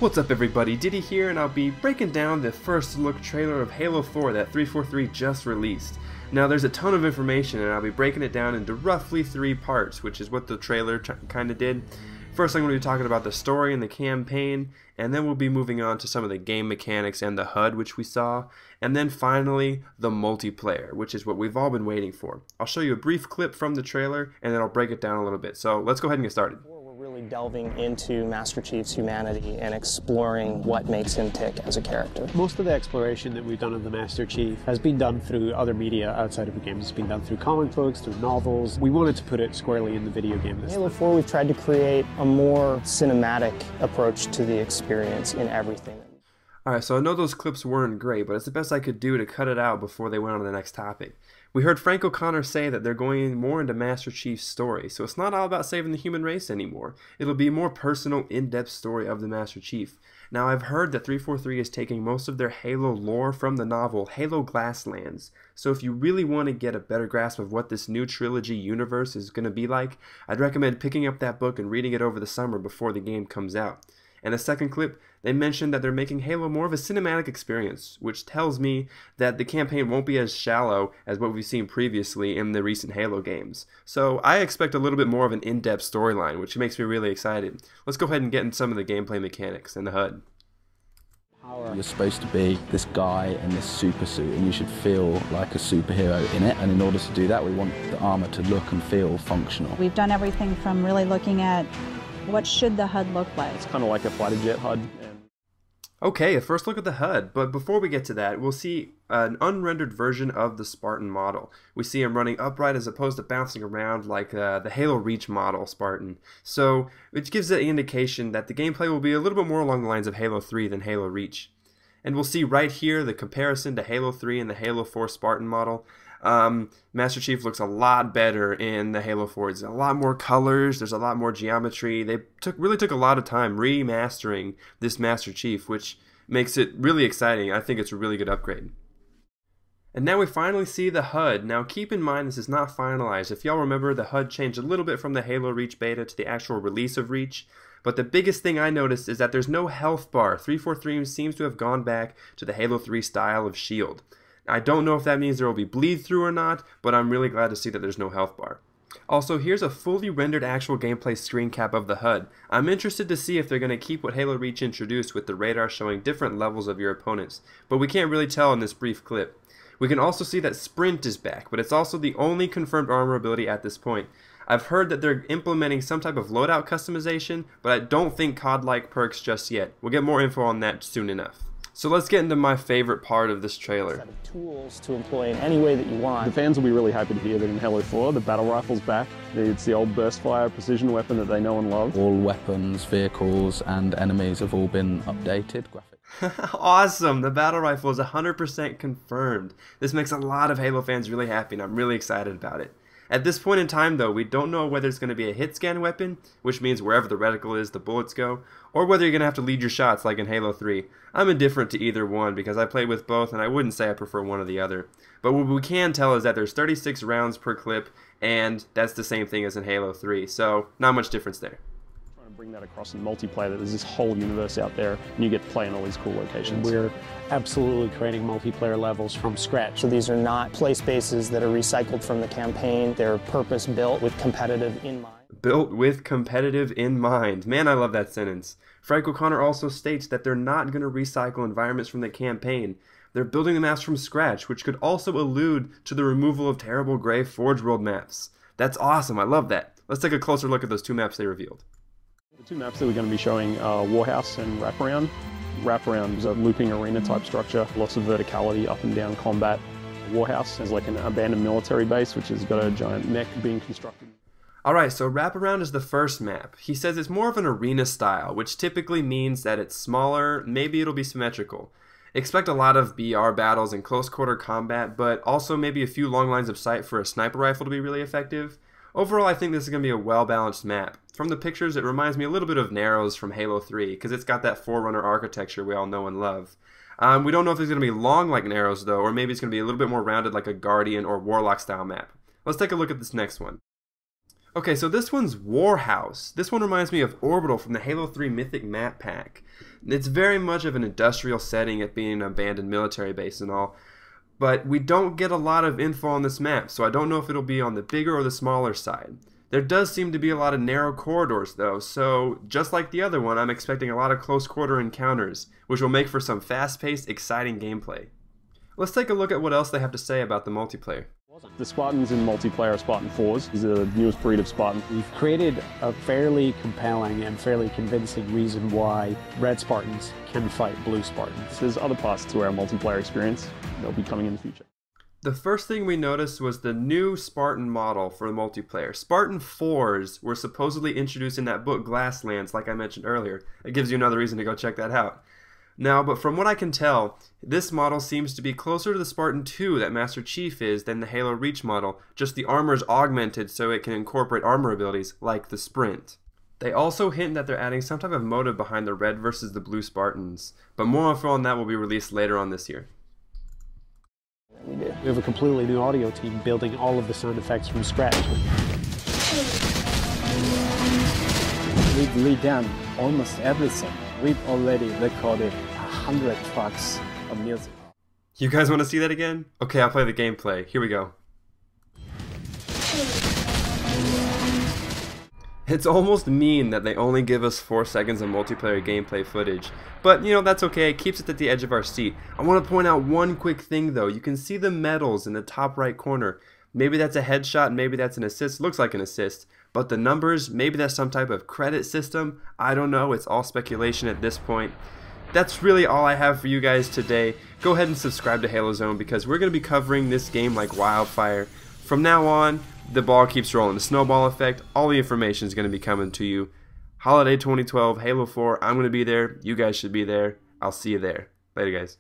What's up everybody, Ditty here, and I'll be breaking down the first look trailer of Halo 4 that 343 just released. Now there's a ton of information and I'll be breaking it down into roughly 3 parts, which is what the trailer kinda did. First I'm going to be talking about the story and the campaign, and then we'll be moving on to some of the game mechanics and the HUD which we saw, and then finally the multiplayer, which is what we've all been waiting for. I'll show you a brief clip from the trailer and then I'll break it down a little bit. So let's go ahead and get started. Really delving into Master Chief's humanity and exploring what makes him tick as a character. Most of the exploration that we've done of the Master Chief has been done through other media outside of the games. It's been done through comic books, through novels. We wanted to put it squarely in the video game. In Halo 4, we've tried to create a more cinematic approach to the experience in everything. Alright, so I know those clips weren't great, but it's the best I could do to cut it out before they went on to the next topic. We heard Frank O'Connor say that they're going more into Master Chief's story, so it's not all about saving the human race anymore. It'll be a more personal, in-depth story of the Master Chief. Now, I've heard that 343 is taking most of their Halo lore from the novel Halo Glasslands, so if you really want to get a better grasp of what this new trilogy universe is going to be like, I'd recommend picking up that book and reading it over the summer before the game comes out. In a second clip, they mentioned that they're making Halo more of a cinematic experience, which tells me that the campaign won't be as shallow as what we've seen previously in the recent Halo games. So I expect a little bit more of an in-depth storyline, which makes me really excited. Let's go ahead and get into some of the gameplay mechanics and the HUD. You're supposed to be this guy in this super suit and you should feel like a superhero in it, and in order to do that we want the armor to look and feel functional. We've done everything from really looking at what should the HUD look like. It's kind of like a fighter jet HUD. Okay, a first look at the HUD, but before we get to that, we'll see an unrendered version of the Spartan model. We see him running upright as opposed to bouncing around like the Halo Reach model Spartan. So, which gives an indication that the gameplay will be a little bit more along the lines of Halo 3 than Halo Reach. And we'll see right here the comparison to Halo 3 and the Halo 4 Spartan model. Master Chief looks a lot better in the Halo 4. There's a lot more colors, there's a lot more geometry. They really took a lot of time remastering this Master Chief, which makes it really exciting. I think it's a really good upgrade. And now we finally see the HUD. Now keep in mind this is not finalized. If y'all remember, the HUD changed a little bit from the Halo Reach beta to the actual release of Reach. But the biggest thing I noticed is that there's no health bar. 343 seems to have gone back to the Halo 3 style of shield. I don't know if that means there will be bleed through or not, but I'm really glad to see that there's no health bar. Also, here's a fully rendered actual gameplay screen cap of the HUD. I'm interested to see if they're going to keep what Halo Reach introduced with the radar showing different levels of your opponents, but we can't really tell in this brief clip. We can also see that Sprint is back, but it's also the only confirmed armor ability at this point. I've heard that they're implementing some type of loadout customization, but I don't think COD-like perks just yet. We'll get more info on that soon enough. So let's get into my favorite part of this trailer. Set of tools to employ in any way that you want. The fans will be really happy to hear that in Halo 4 the battle rifle's back. It's the old burst fire precision weapon that they know and love. All weapons, vehicles and enemies have all been updated. Awesome! The battle rifle is 100% confirmed. This makes a lot of Halo fans really happy and I'm really excited about it. At this point in time though, we don't know whether it's going to be a hit scan weapon, which means wherever the reticle is, the bullets go, or whether you're going to have to lead your shots like in Halo 3. I'm indifferent to either one because I played with both and I wouldn't say I prefer one or the other. But what we can tell is that there's 36 rounds per clip, and that's the same thing as in Halo 3, so not much difference there. Trying to bring that across in multiplayer, that there's this whole universe out there and you get to play in all these cool locations. We're absolutely creating multiplayer levels from scratch. So these are not play spaces that are recycled from the campaign. They're purpose-built with competitive in mind. Built with competitive in mind. Man, I love that sentence. Frank O'Connor also states that they're not going to recycle environments from the campaign. They're building the maps from scratch, which could also allude to the removal of terrible gray Forge World maps. That's awesome, I love that. Let's take a closer look at those 2 maps they revealed. The 2 maps that we're going to be showing are Warhouse and Wraparound. Wraparound is a looping arena type structure, lots of verticality, up and down combat. Warhouse is like an abandoned military base which has got a giant mech being constructed. Alright, so Wraparound is the first map. He says it's more of an arena style, which typically means that it's smaller, maybe it'll be symmetrical. Expect a lot of BR battles and close quarter combat, but also maybe a few long lines of sight for a sniper rifle to be really effective. Overall, I think this is going to be a well-balanced map. From the pictures, it reminds me a little bit of Narrows from Halo 3, because it's got that Forerunner architecture we all know and love. We don't know if it's going to be long like Narrows, though, or maybe it's going to be a little bit more rounded like a Guardian or Warlock style map. Let's take a look at this next one. Okay, so this one's Warhouse. This one reminds me of Orbital from the Halo 3 Mythic map pack. It's very much of an industrial setting, it being an abandoned military base and all. But we don't get a lot of info on this map, so I don't know if it'll be on the bigger or the smaller side. There does seem to be a lot of narrow corridors though, so just like the other one, I'm expecting a lot of close quarter encounters, which will make for some fast-paced, exciting gameplay. Let's take a look at what else they have to say about the multiplayer. The Spartans in multiplayer are Spartan 4s. These are the newest breed of Spartan. We've created a fairly compelling and fairly convincing reason why Red Spartans can fight Blue Spartans. There's other parts to our multiplayer experience. They'll be coming in the future. The first thing we noticed was the new Spartan model for the multiplayer. Spartan 4s were supposedly introduced in that book Glasslands, like I mentioned earlier. It gives you another reason to go check that out. Now, but from what I can tell, this model seems to be closer to the Spartan 2 that Master Chief is than the Halo Reach model, just the armor is augmented so it can incorporate armor abilities, like the Sprint. They also hint that they're adding some type of motive behind the red versus the blue Spartans, but more info on that will be released later on this year. We have a completely new audio team building all of the sound effects from scratch. We've redone almost everything. We've already recorded 100 tracks of music. You guys want to see that again? Okay, I'll play the gameplay. Here we go. It's almost mean that they only give us 4 seconds of multiplayer gameplay footage. But, you know, that's okay. It keeps it at the edge of our seat. I want to point out one quick thing, though. You can see the medals in the top right corner. Maybe that's a headshot, maybe that's an assist. Looks like an assist. But the numbers, maybe that's some type of credit system. I don't know. It's all speculation at this point. That's really all I have for you guys today. Go ahead and subscribe to Halo Zone because we're going to be covering this game like wildfire. From now on, the ball keeps rolling. The snowball effect, all the information is going to be coming to you. Holiday 2012, Halo 4, I'm going to be there. You guys should be there. I'll see you there. Later, guys.